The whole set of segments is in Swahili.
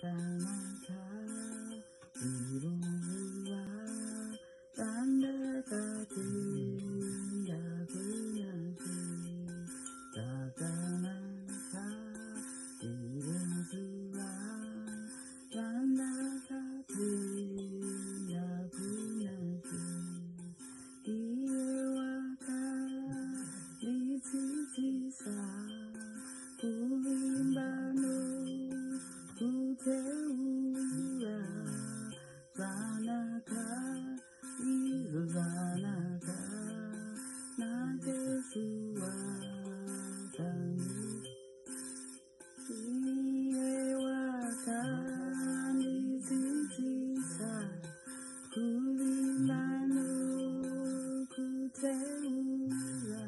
Tanaka Ibuwa Tandaka Tinda Kunaki Takanaka Ibuwa Tandaka Tinda Kunaki Iwaka Lititisa Kulimbano Kuteura Zanaka Izo Zanaka Nakesua Tani Iwaka Lititisa Kulimbano Kuteura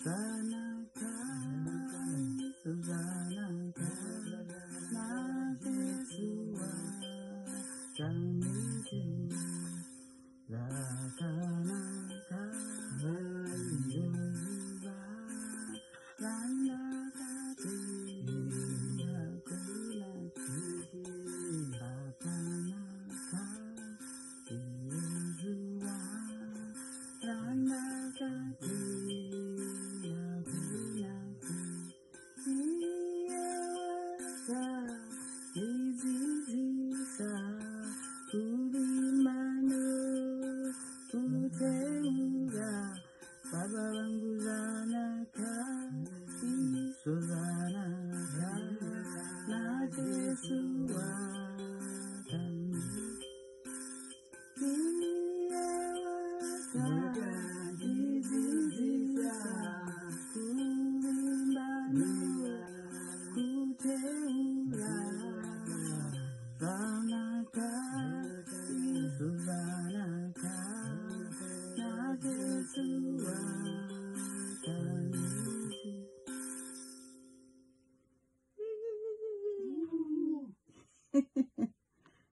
Zanaka Zanaka Nakesua Taniti Zakanaka Iruva Zanaka Tia Kulaki Zakanaka Iruva Zanaka Tia Kulaki Iewasa Izizisa Kulimano Kuteura Baba wangu Zanaka Iso Zanaka Nakesua Tani Iewasa Izizisa Kulimano Kuteura Zanaka Iso Zanaka Nakesua Tani